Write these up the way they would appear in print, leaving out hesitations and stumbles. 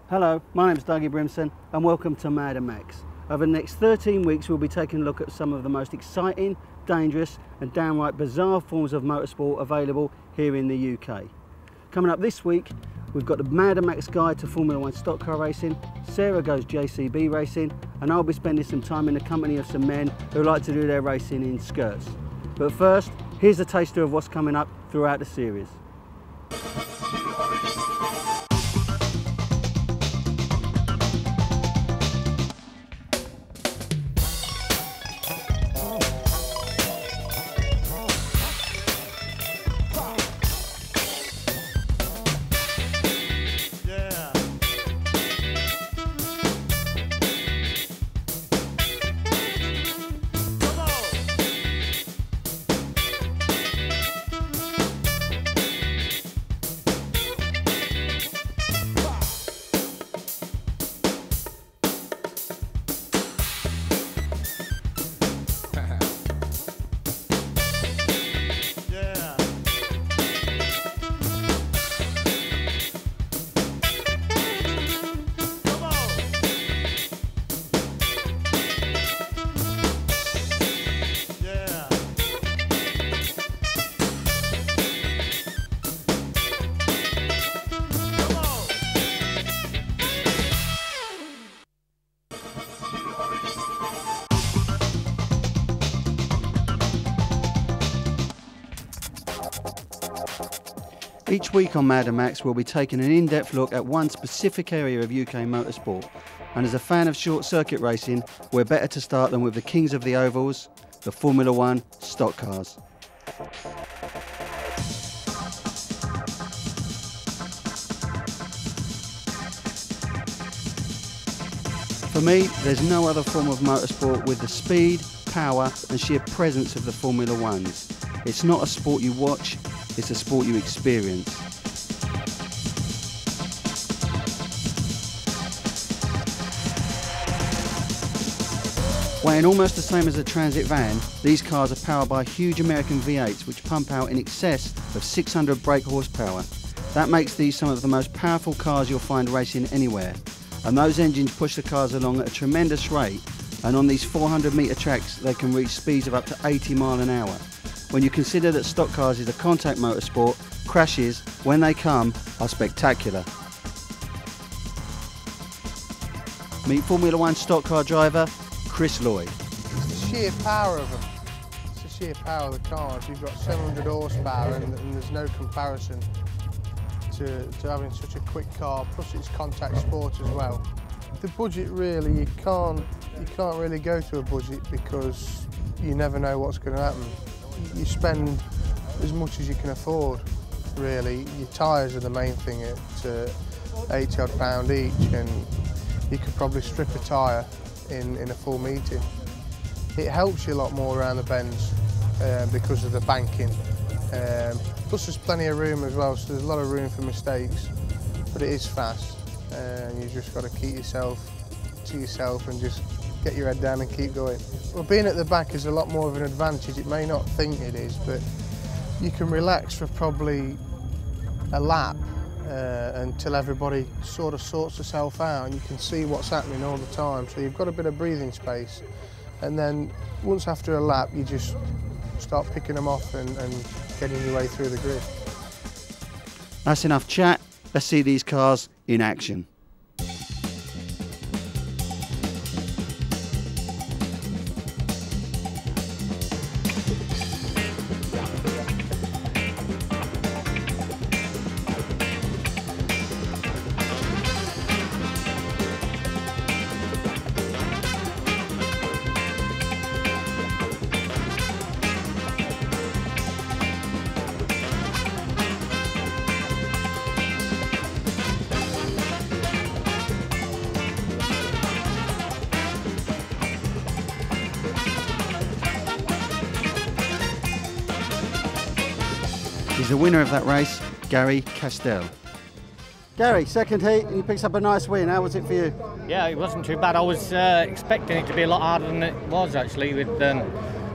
Hello, my name is Dougie Brimson and welcome to Madder Maxx. Over the next 13 weeks we'll be taking a look at some of the most exciting, dangerous and downright bizarre forms of motorsport available here in the UK. Coming up this week we've got the Madder Maxx guide to Formula 1 stock car racing, Sarah goes JCB racing, and I'll be spending some time in the company of some men who like to do their racing in skirts. But first, here's a taster of what's coming up throughout the series. Each week on Madder Maxx we'll be taking an in-depth look at one specific area of UK motorsport, and as a fan of short circuit racing, we're better to start than with the kings of the ovals, the Formula 1 stock cars. For me, there's no other form of motorsport with the speed, power and sheer presence of the Formula 1s. It's not a sport you watch, it's a sport you experience. Weighing almost the same as a transit van, these cars are powered by huge American V8s which pump out in excess of 600 brake horsepower. That makes these some of the most powerful cars you'll find racing anywhere. And those engines push the cars along at a tremendous rate, and on these 400-metre tracks they can reach speeds of up to 80 miles an hour. When you consider that stock cars is a contact motorsport, crashes, when they come, are spectacular. Meet Formula 1 stock car driver, Lloyd. It's the sheer power of them. It's the sheer power of the cars. You've got 700 horsepower and there's no comparison to having such a quick car, plus it's contact sport as well. The budget really, you can't really go to a budget because you never know what's going to happen. You spend as much as you can afford, really. Your tyres are the main thing at £80 odd each, and you could probably strip a tyre in a full meeting. It helps you a lot more around the bends because of the banking. Plus there's plenty of room as well, so there's a lot of room for mistakes, but it is fast, and you just got to keep yourself to yourself and just get your head down and keep going. Well, being at the back is a lot more of an advantage. It may not think it is, but you can relax for probably a lap until everybody sort of sorts itself out and you can see what's happening all the time. So you've got a bit of breathing space, and then once after a lap you just start picking them off and getting your way through the grid. That's enough chat, let's see these cars in action. He's the winner of that race, Castell. Gary, second heat, and he picks up a nice win. How was it for you? Yeah, it wasn't too bad. I was expecting it to be a lot harder than it was actually with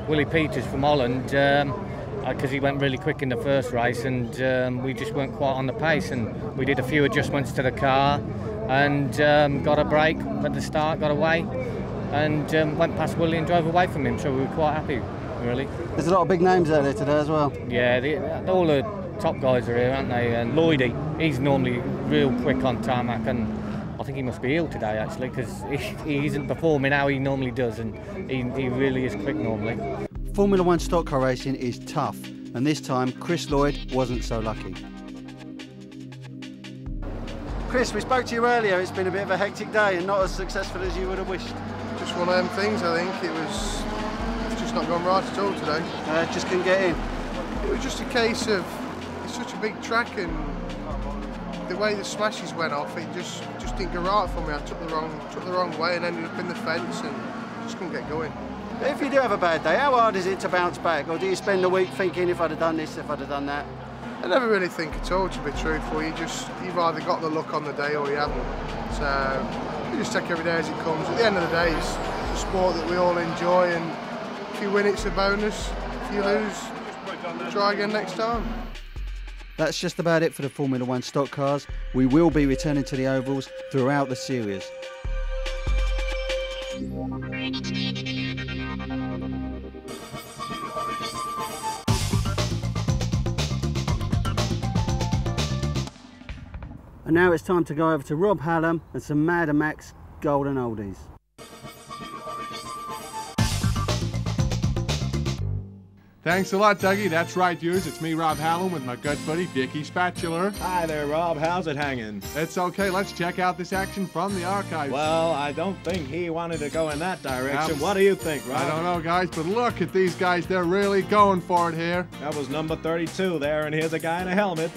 Willie Peters from Holland, because he went really quick in the first race, and we just weren't quite on the pace, and we did a few adjustments to the car, and got a break at the start, got away, and went past Willie and drove away from him, so we were quite happy, really. There's a lot of big names out there today as well. Yeah, all the top guys are here, aren't they? And Lloyd, he's normally real quick on tarmac, and I think he must be ill today, actually, because he isn't performing how he normally does, and he really is quick normally. Formula One stock car racing is tough, and this time Chris Lloyd wasn't so lucky. Chris, we spoke to you earlier. It's been a bit of a hectic day and not as successful as you would have wished. Just one of them things, I think. It's just not gone right at all today. Just couldn't get in. It was just a case of, it's such a big track, and the way the smashes went off, it just didn't go right for me. I took the wrong way and ended up in the fence and just couldn't get going. If you do have a bad day, how hard is it to bounce back? Or do you spend the week thinking, if I'd have done this, if I'd have done that? I never really think at all, to be truthful. You've either got the luck on the day or you haven't. So you just take every day as it comes. At the end of the day, it's a sport that we all enjoy, and if you win, it's a bonus. If you lose, try again next time. That's just about it for the Formula One stock cars. We will be returning to the ovals throughout the series. And now it's time to go over to Rob Hallam and some Madder Maxx Golden Oldies. Thanks a lot, Dougie. That's right, viewers. It's me, Rob Hallam, with my good buddy, Dickie Spatula. Hi there, Rob. How's it hanging? It's okay. Let's check out this action from the archives. Well, I don't think he wanted to go in that direction. What do you think, Rob? I don't know, guys, but look at these guys. They're really going for it here. That was number 32 there, and here's a guy in a helmet.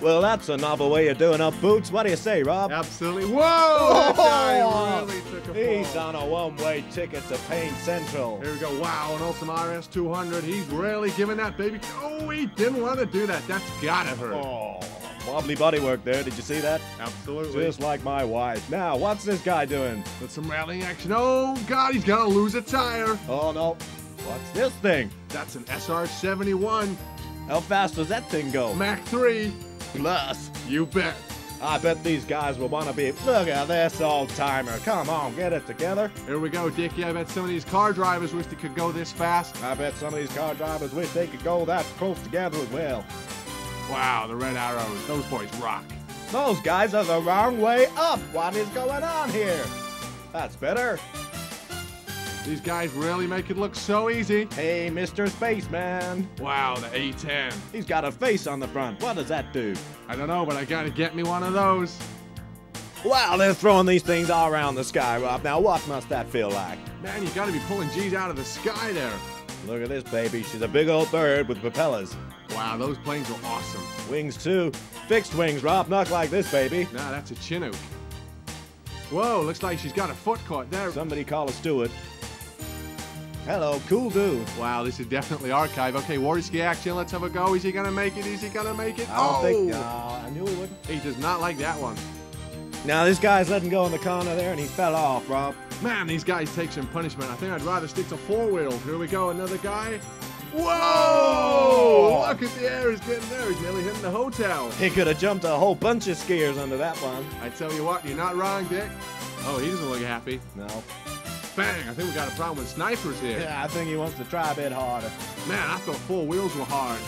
Well, that's a novel way of doing up boots. What do you say, Rob? Absolutely. Whoa! That guy really took a fall. He's on a one-way ticket to Payne Central. Here we go. Wow, an Olsen RS200. He's really giving that baby. Oh, he didn't want to do that. That's gotta hurt. Oh, wobbly bodywork there. Did you see that? Absolutely. Just like my wife. Now, what's this guy doing? With some rallying action. Oh, God, he's gonna lose a tire. Oh, no. What's this thing? That's an SR71. How fast does that thing go? Mach 3. Plus. You bet. I bet these guys will want to be. Look at this old-timer. Come on, get it together. Here we go, Dickie. I bet some of these car drivers wish they could go this fast. I bet some of these car drivers wish they could go that close together as well. Wow, the red arrows. Those boys rock. Those guys are the wrong way up. What is going on here? That's better. These guys really make it look so easy. Hey, Mr. Spaceman. Wow, the A10. He's got a face on the front. What does that do? I don't know, but I gotta get me one of those. Wow, they're throwing these things all around the sky, Rob. Now, what must that feel like? Man, you gotta be pulling G's out of the sky there. Look at this baby. She's a big old bird with propellers. Wow, those planes are awesome. Wings, too. Fixed wings, Rob. Not like this baby. Nah, that's a Chinook. Whoa, looks like she's got a foot caught there. Somebody call a Stuart. Hello, cool dude. Wow, this is definitely archive. Okay, water ski action. Let's have a go. Is he gonna make it? Is he gonna make it? I don't think. No, I knew he wouldn't. He does not like that one. Now, this guy's letting go in the corner there, and he fell off, Rob. Man, these guys take some punishment. I think I'd rather stick to four wheels. Here we go, another guy. Whoa! Look at the air he's getting there. He's nearly hitting the hotel. He could have jumped a whole bunch of skiers under that one. I tell you what, you're not wrong, Dick. Oh, he doesn't look happy. No. Bang! I think we got a problem with snipers here. Yeah, I think he wants to try a bit harder. Man, I thought four wheels were hard.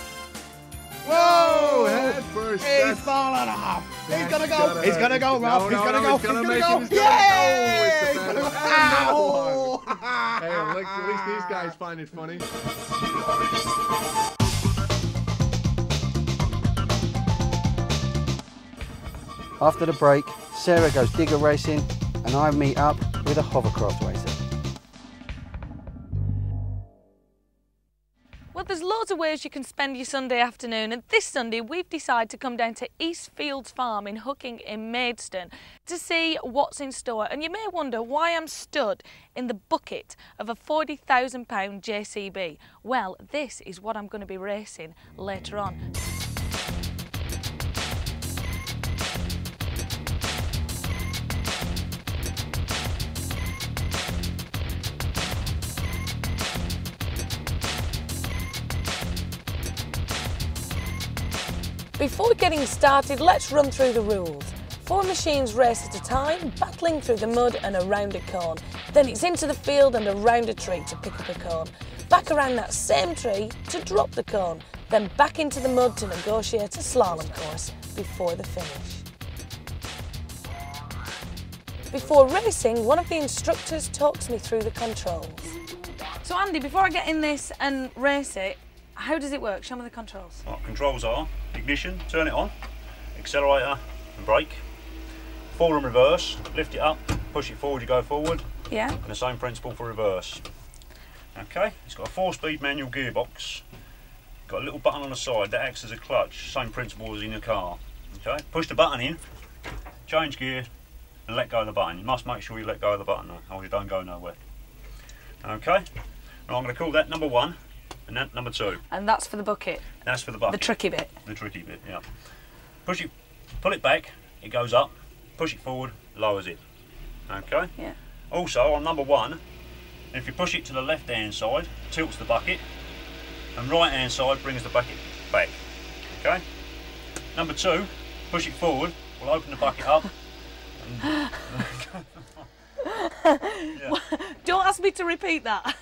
Whoa! Head first. He's falling off. He's gonna go. He's gonna go, Rob. He's gonna go. He's gonna make go. it. Yeah! He's gonna go. Ow! Hey, at least these guys find it funny. After the break, Sarah goes digger racing and I meet up with a hovercraft racer. Well, there's loads of ways you can spend your Sunday afternoon, and this Sunday we've decided to come down to Eastfields Farm in Hooking in Maidstone to see what's in store. And you may wonder why I'm stood in the bucket of a £40,000 JCB. Well, this is what I'm going to be racing later on. Before getting started, let's run through the rules. 4 machines race at a time, battling through the mud and around a cone. Then it's into the field and around a tree to pick up a cone. Back around that same tree to drop the cone. Then back into the mud to negotiate a slalom course before the finish. Before racing, one of the instructors talks me through the controls. So Andy, before I get in this and race it, how does it work? Show me the controls. Right, controls are ignition, turn it on, accelerator and brake, forward and reverse, lift it up, push it forward, you go forward. Yeah. And the same principle for reverse. Okay, it's got a 4-speed manual gearbox, got a little button on the side that acts as a clutch, same principle as in a car. Okay, push the button in, change gear and let go of the button. You must make sure you let go of the button though, or you don't go nowhere. Okay, right, I'm going to call that number 1 and that number 2. And that's for the bucket? That's for the bucket. The tricky bit? The tricky bit, yeah. Push it, pull it back, it goes up, push it forward, lowers it. Okay? Yeah. Also, on number 1, if you push it to the left hand side, tilts the bucket, and right hand side brings the bucket back. Okay? Number 2, push it forward, we'll open the bucket up. And yeah. Don't ask me to repeat that.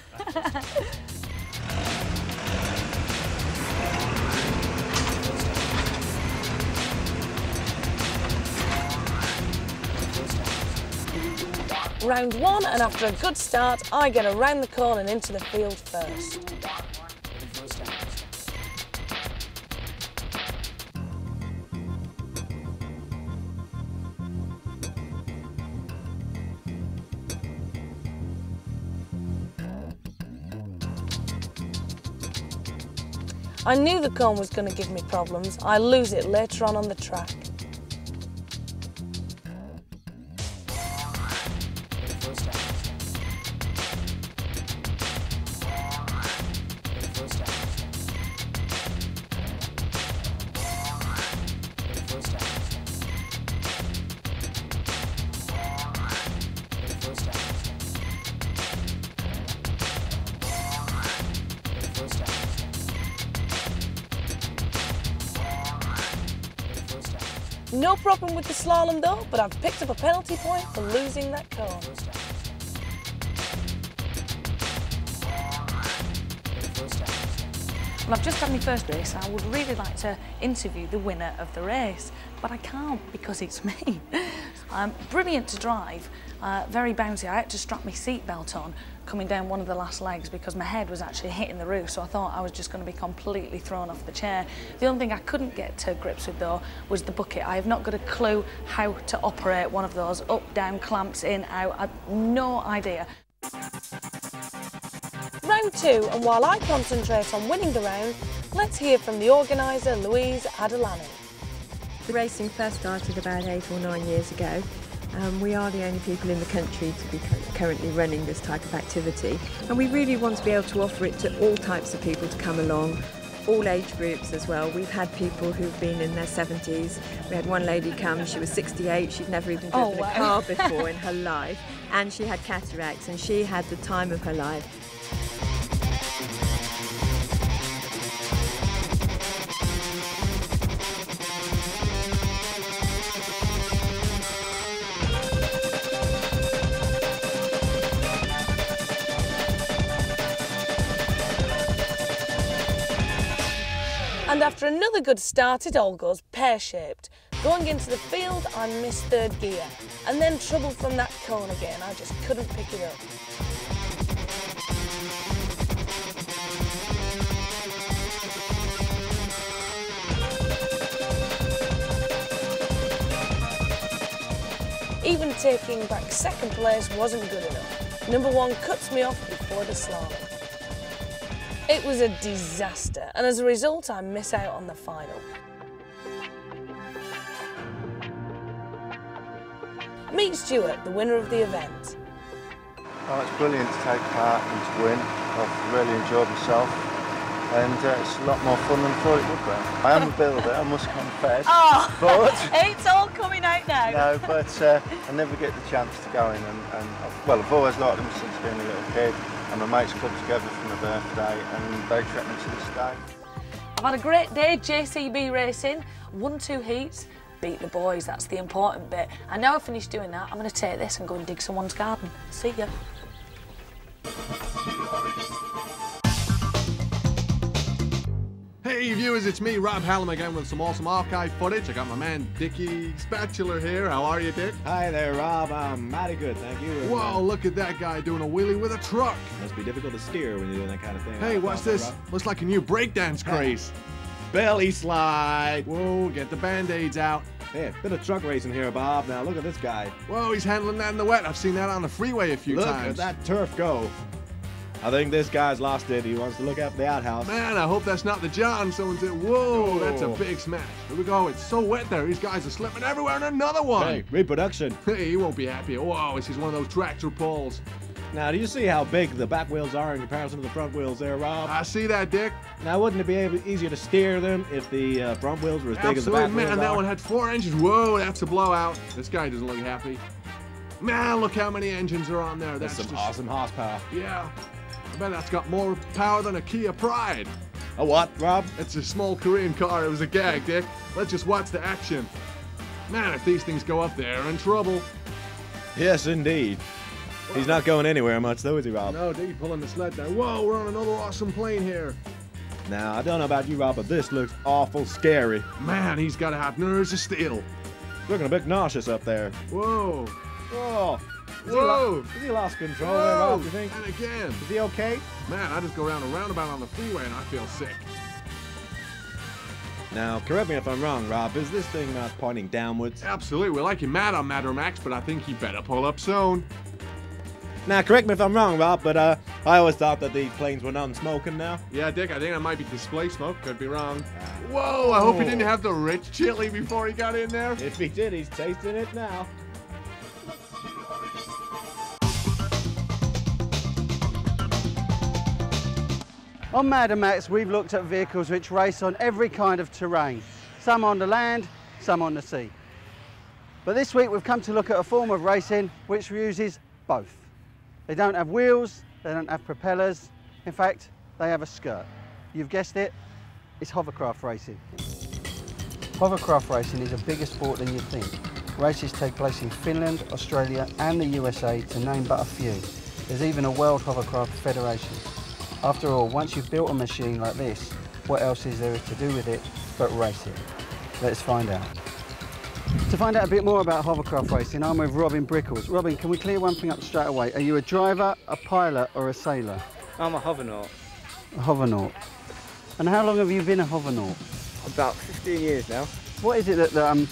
Round 1, and after a good start, I get around the corner and into the field first. I knew the cone was going to give me problems. I lose it later on the track. No problem with the slalom though, but I've picked up a penalty point for losing that cone. Well, I've just had my first race. I would really like to interview the winner of the race, but I can't because it's me. I'm brilliant to drive, very bouncy. I had to strap my seatbelt on coming down one of the last legs because my head was actually hitting the roof, so I thought I was just going to be completely thrown off the chair. The only thing I couldn't get to grips with though was the bucket. I have not got a clue how to operate one of those up, down, clamps, in, out. I've no idea. Round 2, and while I concentrate on winning the round, let's hear from the organiser, Louise Edelanu. The racing first started about 8 or 9 years ago. We are the only people in the country to be currently running this type of activity, and we really want to be able to offer it to all types of people to come along, all age groups as well. We've had people who've been in their 70s. We had one lady come, she was 68, she'd never even driven a car before in her life, and she had cataracts, and she had the time of her life. And after another good start, it all goes pear-shaped. Going into the field, I missed 3rd gear, and then trouble from that cone again. I just couldn't pick it up. Even taking back 2nd place wasn't good enough. Number 1 cuts me off before the slalom. It was a disaster, and as a result, I miss out on the final. Meet Stuart, the winner of the event. Oh, it's brilliant to take part and to win. I've really enjoyed myself, and it's a lot more fun than I thought it would be. I am a builder, I must confess, but It's all coming out now. no, but I never get the chance to go in, and I've always liked them since being a little kid. And my mates club together for my birthday, and they treat me to this day. I've had a great day JCB racing, won 2 heats, beat the boys. That's the important bit. And now I've finished doing that, I'm going to take this and go and dig someone's garden. See ya. Hey viewers, it's me, Rob Hallam, again with some awesome archive footage. I got my man Dickie Spatula here. How are you, Dick? Hi there, Rob. I'm mighty good, thank you. Whoa, look at that guy doing a wheelie with a truck. Must be difficult to steer when you're doing that kind of thing. Hey, what's this? Looks like a new breakdance craze. Belly slide. Whoa, get the band-aids out. Yeah, bit of truck racing here, Bob. Now look at this guy. Whoa, he's handling that in the wet. I've seen that on the freeway a few times. Look at that turf go. I think this guy's lost it. He wants to look after the outhouse. Man, I hope that's not the John. Someone said, whoa, that's a big smash. Here we go. It's so wet there. These guys are slipping everywhere. And another one. Hey, reproduction. Hey, he won't be happy. Whoa, this is one of those tractor pulls. Now, do you see how big the back wheels are in comparison to the front wheels there, Rob? I see that, Dick. Now, wouldn't it be easier to steer them if the front wheels were as big as the back wheels? Man, that one had 4 engines. Whoa, that's a blowout. This guy doesn't look happy. Man, look how many engines are on there. That's some awesome horsepower. Yeah. I bet that's got more power than a Kia Pride. A what, Rob? It's a small Korean car. It was a gag, Dick. Let's just watch the action. Man, if these things go up, they're in trouble. Yes, indeed. He's not going anywhere much, though, is he, Rob? No, Dick, pulling the sled down. Whoa, we're on another awesome plane here. Now, I don't know about you, Rob, but this looks awful scary. Man, he's got to have nerves of steel. Looking a bit nauseous up there. Whoa. Whoa. Whoa! Has he lost control there, Rob, you think? And again. Is he okay? Man, I just go around a roundabout on the freeway and I feel sick. Now, correct me if I'm wrong, Rob, is this thing not pointing downwards? Absolutely. We're like you mad on Madder Maxx, but I think he better pull up soon. Now, correct me if I'm wrong, Rob, but I always thought that these planes were non-smoking now. Yeah, Dick, I think that might be display smoke. Could be wrong. Whoa, I hope he didn't have the rich chili before he got in there. If he did, he's tasting it now. On Madder Maxx, we've looked at vehicles which race on every kind of terrain, some on the land, some on the sea. But this week we've come to look at a form of racing which uses both. They don't have wheels, they don't have propellers, in fact, they have a skirt. You've guessed it, it's hovercraft racing. Hovercraft racing is a bigger sport than you think. Races take place in Finland, Australia and the USA, to name but a few. There's even a World Hovercraft Federation. After all, once you've built a machine like this, what else is there to do with it but race it? Let's find out. To find out a bit more about hovercraft racing, I'm with Robin Brickles. Robin, can we clear one thing up straight away? Are you a driver, a pilot or a sailor? I'm a hovernaut. A hovernaut. And how long have you been a hovernaut? About 15 years now. What is it that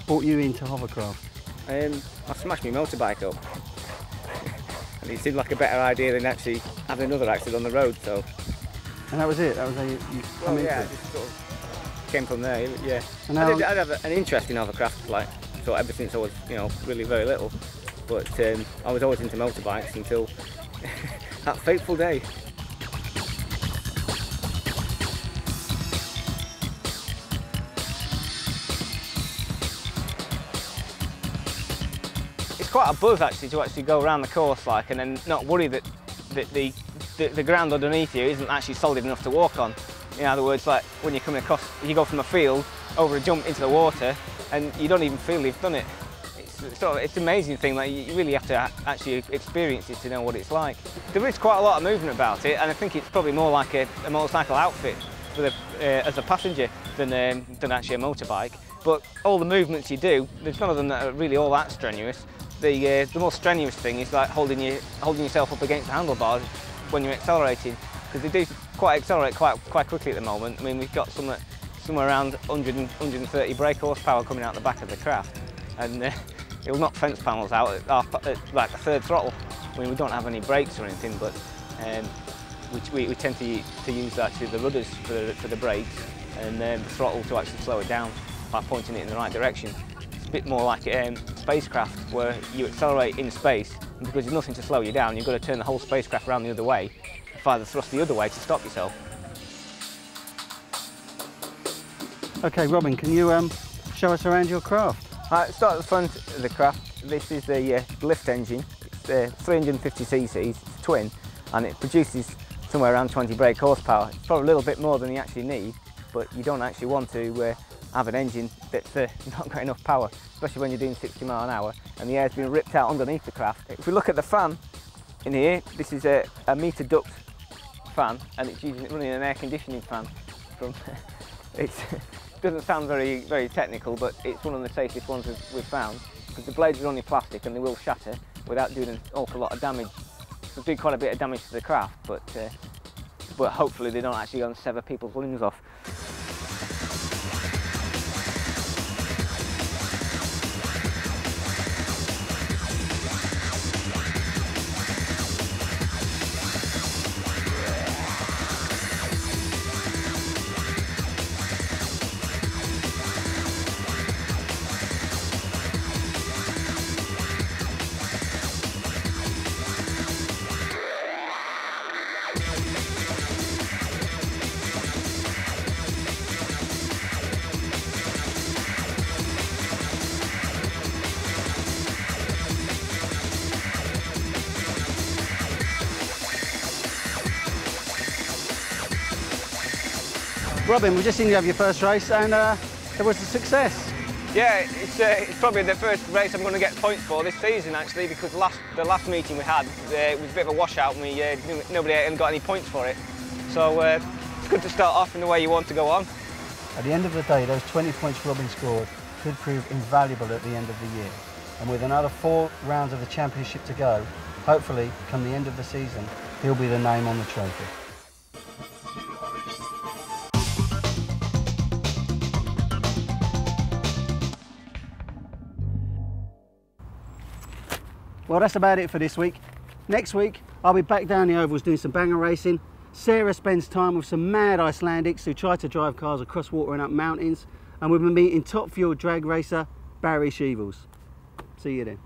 brought you into hovercraft? I smashed my motorbike up. And it seemed like a better idea than actually having another accident on the road, so... And that was it? That was how you come into it? It just sort of came from there, yeah. And I did have an interest in hovercraft, like, so ever since I was, you know, really very little. But I was always into motorbikes until that fateful day. It's quite a buzz actually to actually go around the course like, and then not worry that the ground underneath you isn't actually solid enough to walk on. In other words, like when you're coming across, you go from a field over a jump into the water, and you don't even feel you've done it. It's an amazing thing. Like you really have to actually experience it to know what it's like. There is quite a lot of movement about it, and I think it's probably more like a motorcycle outfit for as a passenger than actually a motorbike. But all the movements you do, there's none of them that are really all that strenuous. The more strenuous thing is like holding yourself up against the handlebars when you're accelerating, because they do accelerate quite quickly at the moment. I mean, we've got somewhere around 130 brake horsepower coming out the back of the craft, and it'll knock fence panels out at like a third throttle. I mean, we don't have any brakes or anything, but we tend to use actually the rudders for the brakes, and the throttle to actually slow it down by pointing it in the right direction. It's a bit more like spacecraft, where you accelerate in space, and because there's nothing to slow you down, you've got to turn the whole spacecraft around the other way, fire the thrust the other way to stop yourself. Okay, Robin, can you show us around your craft? Start at the front of the craft. This is the lift engine. It's 350 cc's, it's twin, and it produces somewhere around 20 brake horsepower. It's probably a little bit more than you actually need, but you don't actually want to have an engine that's not got enough power, especially when you're doing 60 mile an hour and the air's been ripped out underneath the craft. If we look at the fan in here, this is a meter duct fan, and it's running an air conditioning fan from it doesn't sound very technical, but it's one of the safest ones we've found, because the blades are only plastic and they will shatter without doing an awful lot of damage. They do quite a bit of damage to the craft, but hopefully they don't actually go and sever people's limbs off. Robin, we've just seen you have your first race, and it was a success. Yeah, it's probably the first race I'm going to get points for this season, actually, because the last meeting we had, it was a bit of a washout, and nobody got any points for it. So it's good to start off in the way you want to go on. At the end of the day, those 20 points Robin scored could prove invaluable at the end of the year. And with another 4 rounds of the championship to go, hopefully, come the end of the season, he'll be the name on the trophy. Well, that's about it for this week. Next week, I'll be back down the ovals doing some banger racing. Sarah spends time with some mad Icelandics who try to drive cars across water and up mountains. And we'll be meeting top fuel drag racer Barry Sheevels. See you then.